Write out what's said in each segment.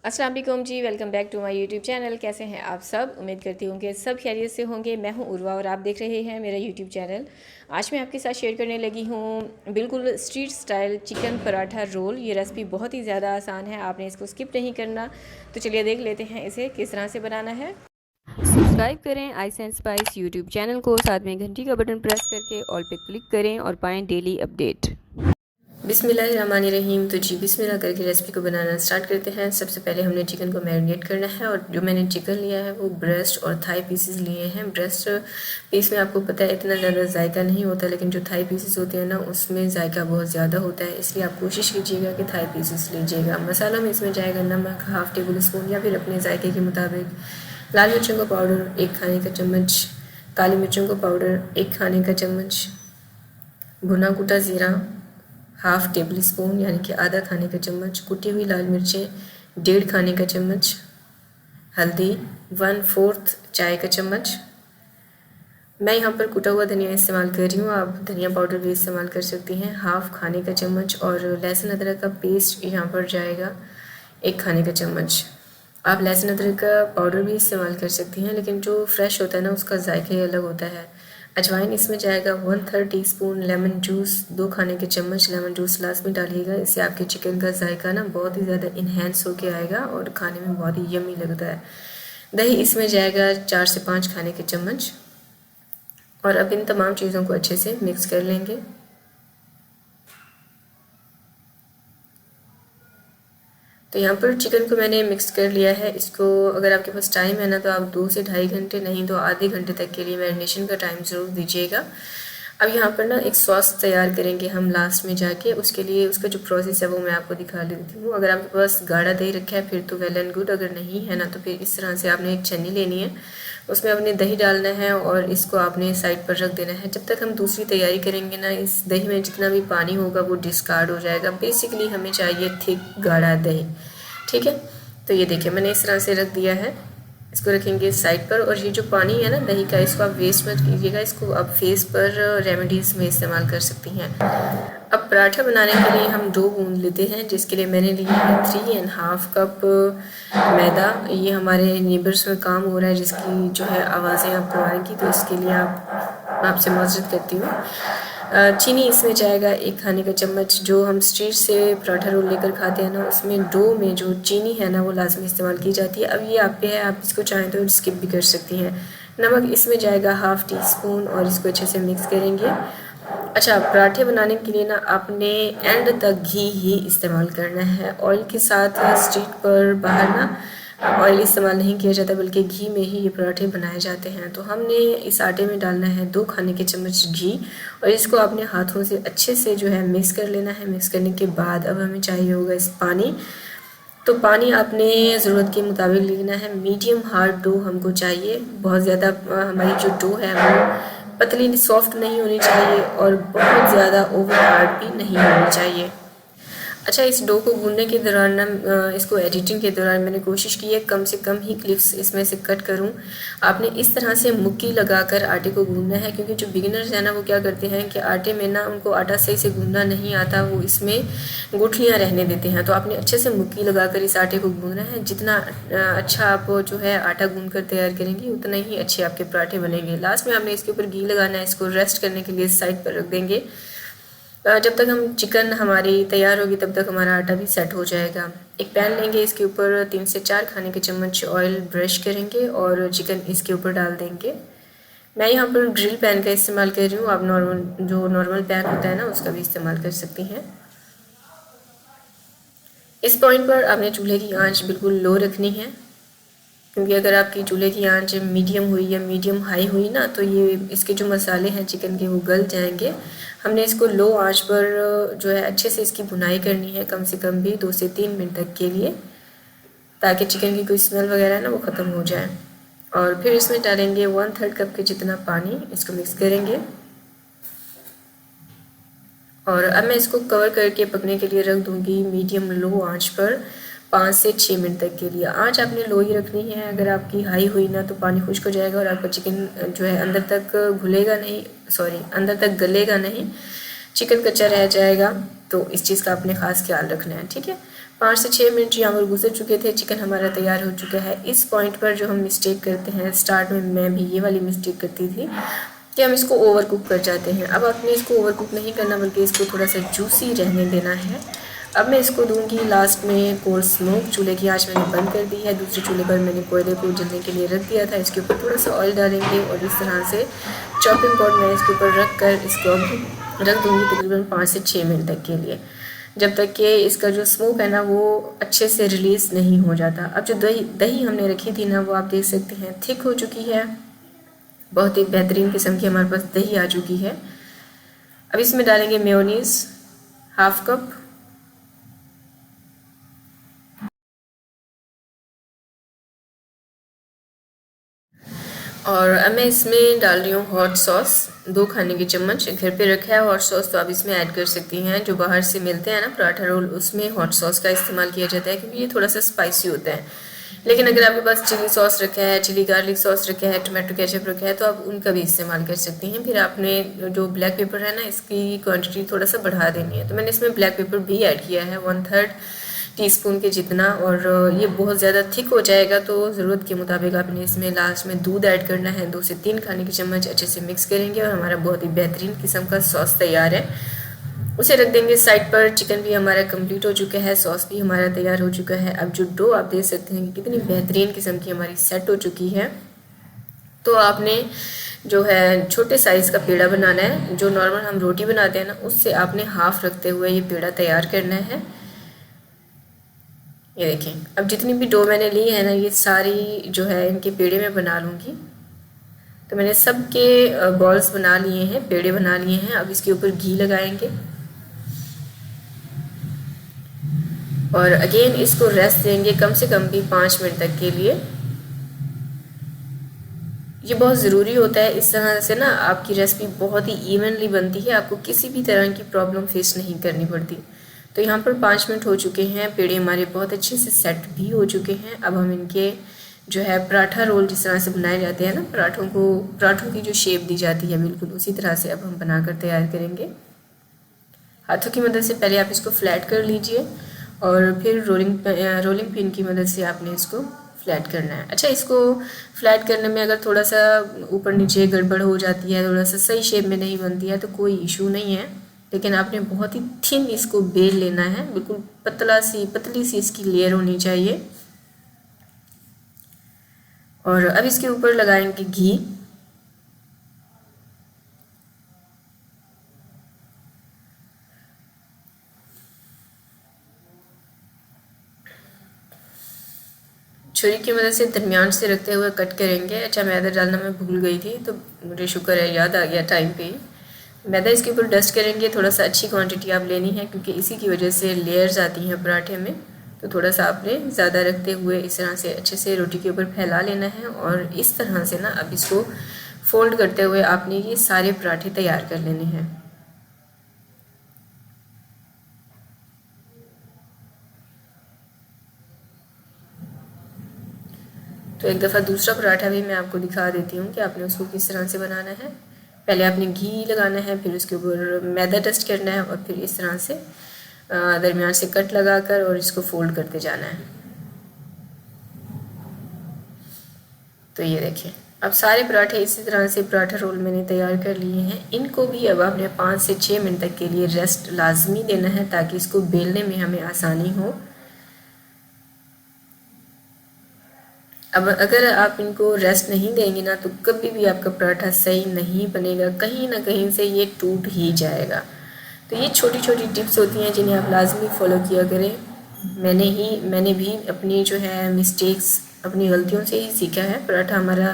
अस्सलाम वालेकुम जी, welcome back to my YouTube channel. कैसे हैं आप सब? उम्मीद करती हूँ कि सब खैरियत से होंगे। मैं हूँ उर्वा और आप देख रहे हैं मेरा यूट्यूब चैनल। आज मैं आपके साथ शेयर करने लगी हूँ बिल्कुल street style chicken paratha roll. ये रेसिपी बहुत ही ज़्यादा आसान है, आपने इसको स्किप नहीं करना। तो चलिए देख लेते हैं इसे किस तरह से बनाना है। सब्सक्राइब करें ice and spice YouTube channel को, साथ में घंटी का बटन प्रेस करके ऑल पे क्लिक करें और पाएँ डेली अपडेट। बिस्मिल्लाहिर्रहमानिर्रहीम। तो जी बिस्मिल्लाह करके रेसिपी को बनाना स्टार्ट करते हैं। सबसे पहले हमने चिकन को मैरिनेट करना है और जो मैंने चिकन लिया है वो ब्रेस्ट और थाई पीसेस लिए हैं। ब्रेस्ट पीस में आपको पता है इतना ज़्यादा जायका नहीं होता, लेकिन जो थाई पीसेस होते हैं ना उसमें जायका बहुत ज़्यादा होता है, इसलिए आप कोशिश कीजिएगा कि थाई पीसेस लीजिएगा। मसाला में इसमें जाएगा नमक हाफ़ टेबल स्पून या फिर अपने जायके के मुताबिक, लाल मिर्चों का पाउडर 1 खाने का चम्मच, काली मिर्चों का पाउडर 1 खाने का चम्मच, भुना कुटा ज़ीरा हाफ़ टेबल स्पून यानी कि आधा खाने का चम्मच, कुटी हुई लाल मिर्चें 1.5 खाने का चम्मच, हल्दी 1/4 चाय का चम्मच। मैं यहाँ पर कुटा हुआ धनिया इस्तेमाल कर रही हूँ, आप धनिया पाउडर भी इस्तेमाल कर सकती हैं, हाफ़ खाने का चम्मच। और लहसुन अदरक का पेस्ट यहाँ पर जाएगा 1 खाने का चम्मच। आप लहसुन अदरक का पाउडर भी इस्तेमाल कर सकती हैं, लेकिन जो फ्रेश होता है ना उसका जायका ही अलग होता है। अजवाइन इसमें जाएगा 1/3 टीस्पून, लेमन जूस 2 खाने के चम्मच, लेमन जूस लास्ट में डालिएगा, इससे आपके चिकन का जायका ना बहुत ही ज़्यादा इन्हेंस होके आएगा और खाने में बहुत ही यम्मी लगता है। दही इसमें जाएगा 4 से 5 खाने के चम्मच। और अब इन तमाम चीज़ों को अच्छे से मिक्स कर लेंगे। तो यहाँ पर चिकन को मैंने मिक्स कर लिया है। इसको अगर आपके पास टाइम है ना तो आप 2 से ढाई घंटे, नहीं तो आधे घंटे तक के लिए मैरिनेशन का टाइम ज़रूर दीजिएगा। अब यहाँ पर ना एक सॉस तैयार करेंगे हम लास्ट में जाके, उसके लिए उसका जो प्रोसेस है वो मैं आपको दिखा देती हूँ। अगर आपके पास गाढ़ा दही रखा है फिर तो वेल एंड गुड, अगर नहीं है ना तो फिर इस तरह से आपने एक छन्नी लेनी है, उसमें आपने दही डालना है और इसको आपने साइड पर रख देना है। जब तक हम दूसरी तैयारी करेंगे ना इस दही में जितना भी पानी होगा वो डिस्कार्ड हो जाएगा। बेसिकली हमें चाहिए थिक गाढ़ा दही, ठीक है। तो ये देखिए मैंने इस तरह से रख दिया है, इसको रखेंगे साइड पर। और ये जो पानी है ना दही का, इसको आप वेस्ट मत कीजिएगा, इसको आप फेस पर रेमेडीज़ में इस्तेमाल कर सकती हैं। अब पराठा बनाने के लिए हम डो गूंद लेते हैं, जिसके लिए मैंने लिया है 3.5 कप मैदा। ये हमारे नेबर्स में काम हो रहा है जिसकी जो है आवाज़ें आपको आएंगी, तो इसके लिए आपसे माजरत करती हूँ। चीनी इसमें जाएगा 1 खाने का चम्मच। जो हम स्ट्रीट से पराठा रोल लेकर खाते हैं ना उसमें डो में जो चीनी है ना वो लाजमी इस्तेमाल की जाती है। अब ये आप पे है, आप इसको चाहें तो स्किप भी कर सकती हैं। नमक इसमें जाएगा हाफ़ टी स्पून और इसको अच्छे से मिक्स करेंगे। अच्छा, पराठे बनाने के लिए ना आपने एंड तक घी ही इस्तेमाल करना है। ऑयल के साथ स्ट्रीट पर बाहर ना ऑयल इस्तेमाल नहीं किया जाता, बल्कि घी में ही ये पराठे बनाए जाते हैं। तो हमने इस आटे में डालना है 2 खाने के चम्मच घी और इसको आपने हाथों से अच्छे से जो है मिक्स कर लेना है। मिक्स करने के बाद अब हमें चाहिए होगा इस पानी। तो पानी आपने ज़रूरत के मुताबिक लेना है। मीडियम हार्ड डो हमको चाहिए, बहुत ज़्यादा हमारी जो डो है वो पतली सॉफ्ट नहीं होनी चाहिए और बहुत ज़्यादा ओवर हार्ड भी नहीं होनी चाहिए। अच्छा, इस डो को गूंदने के दौरान ना इसको एडिटिंग के दौरान मैंने कोशिश की है कम से कम ही क्लिप्स इसमें से कट करूं। आपने इस तरह से मुक्की लगाकर आटे को गूंदना है, क्योंकि जो बिगिनर्स हैं ना वो क्या करते हैं कि आटे में ना उनको आटा सही से गूंदना नहीं आता, वो इसमें गुठलियाँ रहने देते हैं। तो आपने अच्छे से मुक्की लगाकर इस आटे को गूंदना है। जितना अच्छा आप जो है आटा गूंद कर तैयार करेंगे उतना ही अच्छे आपके पराठे बनेंगे। लास्ट में आपने इसके ऊपर घी लगाना है, इसको रेस्ट करने के लिए साइड पर रख देंगे। जब तक हम चिकन हमारी तैयार होगी तब तक हमारा आटा भी सेट हो जाएगा। एक पैन लेंगे, इसके ऊपर 3 से 4 खाने के चम्मच ऑयल ब्रश करेंगे और चिकन इसके ऊपर डाल देंगे। मैं यहाँ पर ग्रिल पैन का इस्तेमाल कर रही हूँ, आप नॉर्मल पैन होता है ना उसका भी इस्तेमाल कर सकती हैं। इस पॉइंट पर आपने चूल्हे की आंच बिल्कुल लो रखनी है, क्योंकि अगर आपकी चूल्हे की आंच मीडियम हुई या मीडियम हाई हुई ना तो ये इसके जो मसाले हैं चिकन के वो गल जाएंगे। हमने इसको लो आंच पर जो है अच्छे से इसकी भुनाई करनी है, कम से कम भी 2 से 3 मिनट तक के लिए, ताकि चिकन की कोई स्मेल वगैरह है ना वो ख़त्म हो जाए। और फिर इसमें डालेंगे 1/3 कप के जितना पानी, इसको मिक्स करेंगे। और अब मैं इसको कवर करके पकने के लिए रख दूँगी मीडियम लो आँच पर 5 से 6 मिनट तक के लिए। आँच आपने लो ही रखनी है, अगर आपकी हाई हुई ना तो पानी खुश्क हो जाएगा और आपका चिकन जो है अंदर तक अंदर तक गलेगा नहीं, चिकन कच्चा रह जाएगा। तो इस चीज़ का आपने ख़ास ख्याल रखना है, ठीक है। 5 से 6 मिनट यहाँ पर गुजर चुके थे, चिकन हमारा तैयार हो चुका है। इस पॉइंट पर जो हम मिस्टेक करते हैं, स्टार्ट में मैं भी ये वाली मिस्टेक करती थी कि हम इसको ओवर कुक कर जाते हैं। अब आपने इसको ओवर कुक नहीं करना, बल्कि इसको थोड़ा सा जूसी रहने देना है। अब मैं इसको दूंगी लास्ट में कोल स्मोक। चूल्हे की आंच मैंने बंद कर दी है। दूसरे चूल्हे पर मैंने कोयले को जलने के लिए रख दिया था। इसके ऊपर थोड़ा सा ऑयल डालेंगे और इस तरह से चॉपिंग बोर्ड में इसके ऊपर रख कर इसको रख दूँगी तकरीबन 5 से 6 मिनट तक के लिए, जब तक कि इसका जो स्मोक है ना वो अच्छे से रिलीज़ नहीं हो जाता। अब जो दही हमने रखी थी ना, वो आप देख सकते हैं थिक हो चुकी है। बहुत ही बेहतरीन किस्म की हमारे पास दही आ चुकी है। अब इसमें डालेंगे मेयोनीज़ हाफ कप, और अब मैं इसमें डाल रही हूँ हॉट सॉस 2 खाने के चम्मच। घर पे रखा है हॉट सॉस, तो आप इसमें ऐड कर सकती हैं। जो बाहर से मिलते हैं ना पराठा रोल, उसमें हॉट सॉस का इस्तेमाल किया जाता है क्योंकि ये थोड़ा सा स्पाइसी होता है। लेकिन अगर आपके पास चिली सॉस रखा है, चिली गार्लिक सॉस रखा है, टमाटो केचप रखा है, तो आप उनका भी इस्तेमाल कर सकती हैं। फिर आपने जो ब्लैक पेपर है ना, इसकी क्वांटिटी थोड़ा सा बढ़ा देनी है। तो मैंने इसमें ब्लैक पेपर भी ऐड किया है 1/3 टीस्पून के जितना, और ये बहुत ज़्यादा थिक हो जाएगा तो ज़रूरत के मुताबिक आपने इसमें लास्ट में दूध ऐड करना है। 2 से 3 खाने के चम्मच अच्छे से मिक्स करेंगे और हमारा बहुत ही बेहतरीन किस्म का सॉस तैयार है। उसे रख देंगे साइड पर। चिकन भी हमारा कंप्लीट हो चुका है, सॉस भी हमारा तैयार हो चुका है। अब जो डो आप देख सकते हैं कि कितनी बेहतरीन किस्म की हमारी सेट हो चुकी है। तो आपने जो है छोटे साइज़ का पेड़ा बनाना है। जो नॉर्मल हम रोटी बनाते हैं ना, उससे आपने हाफ रखते हुए ये पेड़ा तैयार करना है। ये देखें, अब जितनी भी डो मैंने ली है ना, ये सारी जो है इनके पेड़े में बना लूँगी। तो मैंने सबके बॉल्स बना लिए हैं, पेड़े बना लिए हैं। अब इसके ऊपर घी लगाएंगे और अगेन इसको रेस्ट देंगे कम से कम भी 5 मिनट तक के लिए। ये बहुत ज़रूरी होता है। इस तरह से ना आपकी रेसिपी बहुत ही इवनली बनती है, आपको किसी भी तरह की प्रॉब्लम फेस नहीं करनी पड़ती। तो यहाँ पर 5 मिनट हो चुके हैं, पेड़े हमारे बहुत अच्छे से सेट भी हो चुके हैं। अब हम इनके जो है पराठा रोल जिस तरह से बनाए जाते हैं ना, पराठों की जो शेप दी जाती है, बिल्कुल उसी तरह से अब हम बनाकर तैयार करेंगे। हाथों की मदद से पहले आप इसको फ्लैट कर लीजिए और फिर रोलिंग पिन की मदद से आपने इसको फ्लैट करना है। अच्छा, इसको फ्लैट करने में अगर थोड़ा सा ऊपर नीचे गड़बड़ हो जाती है, थोड़ा सा सही शेप में नहीं बनती है, तो कोई इशू नहीं है। लेकिन आपने बहुत ही थिन इसको बेल लेना है, बिल्कुल पतली सी इसकी लेयर होनी चाहिए। और अब इसके ऊपर लगाएंगे घी। छुरी की मदद से दरमियान से रखते हुए कट करेंगे। अच्छा, मैदा डालना मैं भूल गई थी, तो मुझे शुक्र है याद आ गया टाइम पे ही। मैदा इसके ऊपर डस्ट करेंगे। थोड़ा सा अच्छी क्वांटिटी आप लेनी है क्योंकि इसी की वजह से लेयर्स आती हैं पराठे में। तो थोड़ा सा आपने ज़्यादा रखते हुए इस तरह से अच्छे से रोटी के ऊपर फैला लेना है और इस तरह से ना अब इसको फोल्ड करते हुए आपने ये सारे पराठे तैयार कर लेने हैं। तो एक दफ़ा दूसरा पराठा भी मैं आपको दिखा देती हूँ कि आपने उसको किस तरह से बनाना है। पहले आपने घी लगाना है, फिर उसके ऊपर मैदा डस्ट करना है और फिर इस तरह से दरमियान से कट लगाकर और इसको फोल्ड करते जाना है। तो ये देखिए, अब सारे पराठे इसी तरह से पराठा रोल मैंने तैयार कर लिए हैं। इनको भी अब आपने 5 से 6 मिनट तक के लिए रेस्ट लाजमी देना है ताकि इसको बेलने में हमें आसानी हो। अब अगर आप इनको रेस्ट नहीं देंगे ना, तो कभी भी आपका पराठा सही नहीं बनेगा, कहीं ना कहीं से ये टूट ही जाएगा। तो ये छोटी छोटी टिप्स होती हैं जिन्हें आप लाजमी फॉलो किया करें। मैंने भी अपनी जो है मिस्टेक्स, अपनी गलतियों से ही सीखा है। पराठा हमारा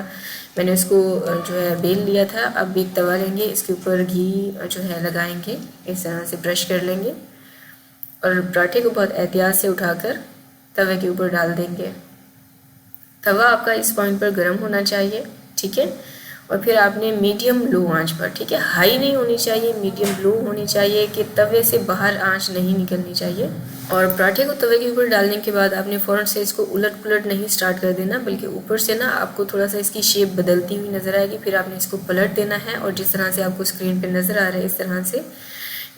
मैंने उसको जो है बेल लिया था। अब एक तवा लेंगे, इसके ऊपर घी जो है लगाएंगे, इस तरह से ब्रश कर लेंगे और पराठे को बहुत एहतियात से उठाकर तवे के ऊपर डाल देंगे। तवा आपका इस पॉइंट पर गर्म होना चाहिए, ठीक है। और फिर आपने मीडियम लो आंच पर, ठीक है, हाई नहीं होनी चाहिए, मीडियम लो होनी चाहिए कि तवे से बाहर आंच नहीं निकलनी चाहिए। और पराठे को तवे के ऊपर डालने के बाद आपने फ़ौरन से इसको उलट पुलट नहीं स्टार्ट कर देना, बल्कि ऊपर से ना आपको थोड़ा सा इसकी शेप बदलती हुई नज़र आएगी। फिर आपने इसको पलट देना है और जिस तरह से आपको स्क्रीन पर नज़र आ रहा है इस तरह से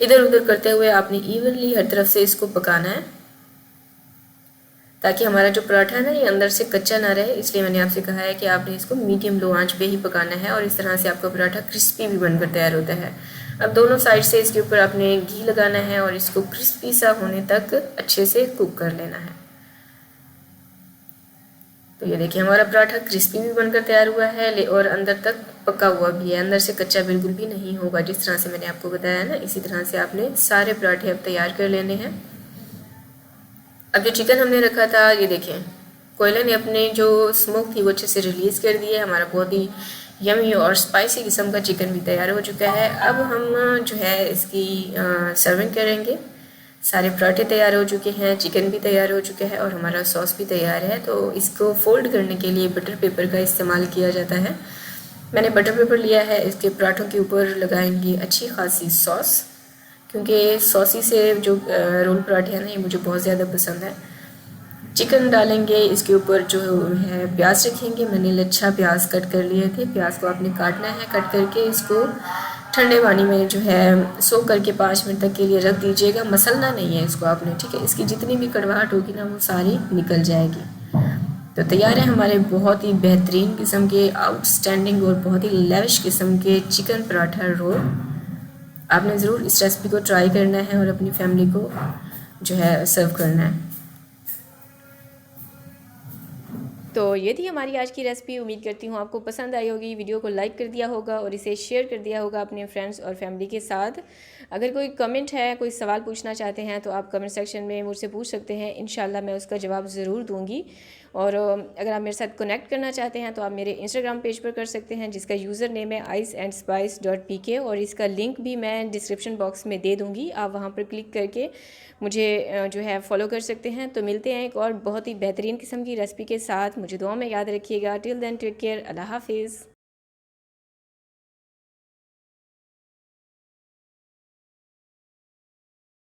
इधर उधर करते हुए आपने इवनली हर तरफ से इसको पकाना है। ताकि हमारा जो पराठा है ना ये अंदर से कच्चा ना रहे, इसलिए मैंने आपसे कहा है कि आपने इसको मीडियम लो आंच पे ही पकाना है और इस तरह से आपका पराठा क्रिस्पी भी बनकर तैयार होता है। अब दोनों साइड से इसके ऊपर आपने घी लगाना है और इसको क्रिस्पी सा होने तक अच्छे से कुक कर लेना है। तो ये देखिए हमारा पराठा क्रिस्पी भी बनकर तैयार हुआ है और अंदर तक पका हुआ भी है, अंदर से कच्चा बिल्कुल भी नहीं होगा। जिस तरह से मैंने आपको बताया ना, इसी तरह से आपने सारे पराठे अब तैयार कर लेने हैं। अब जो चिकन हमने रखा था, ये देखें कोयले ने अपने जो स्मोक थी वो अच्छे से रिलीज़ कर दिया है। हमारा बहुत ही यमी और स्पाइसी किस्म का चिकन भी तैयार हो चुका है। अब हम जो है इसकी सर्विंग करेंगे। सारे पराठे तैयार हो चुके हैं, चिकन भी तैयार हो चुका है और हमारा सॉस भी तैयार है। तो इसको फोल्ड करने के लिए बटर पेपर का इस्तेमाल किया जाता है। मैंने बटर पेपर लिया है, इसके पराठों के ऊपर लगाएंगे अच्छी खासी सॉस, क्योंकि सॉसी से जो रोल पराठे हैं ना ये मुझे बहुत ज़्यादा पसंद है। चिकन डालेंगे, इसके ऊपर जो है प्याज रखेंगे। मैंने लच्छा प्याज कट कर लिए थे। प्याज को आपने काटना है, कट करके इसको ठंडे पानी में जो है सोक करके 5 मिनट तक के लिए रख दीजिएगा। मसलना नहीं है इसको आपने, ठीक है। इसकी जितनी भी कड़वाहट होगी ना वो सारी निकल जाएगी। तो तैयार है हमारे बहुत ही बेहतरीन किस्म के, आउटस्टैंडिंग और बहुत ही लेविश किस्म के चिकन पराठा रोल। आपने ज़रूर इस रेसिपी को ट्राई करना है और अपनी फैमिली को जो है सर्व करना है। तो ये थी हमारी आज की रेसिपी। उम्मीद करती हूँ आपको पसंद आई होगी। वीडियो को लाइक कर दिया होगा और इसे शेयर कर दिया होगा अपने फ्रेंड्स और फैमिली के साथ। अगर कोई कमेंट है, कोई सवाल पूछना चाहते हैं तो आप कमेंट सेक्शन में मुझसे पूछ सकते हैं। इंशाल्लाह मैं उसका जवाब ज़रूर दूँगी। और अगर आप मेरे साथ कनेक्ट करना चाहते हैं तो आप मेरे इंस्टाग्राम पेज पर कर सकते हैं, जिसका यूज़र नेम है iceandspice.pk और इसका लिंक भी मैं डिस्क्रिप्शन बॉक्स में दे दूँगी। आप वहाँ पर क्लिक करके मुझे जो है फॉलो कर सकते हैं। तो मिलते हैं एक और बहुत ही बेहतरीन किस्म की रेसिपी के साथ। मुझे दुआ में याद रखिएगा। Till then take care. अल्लाह हाफिज़।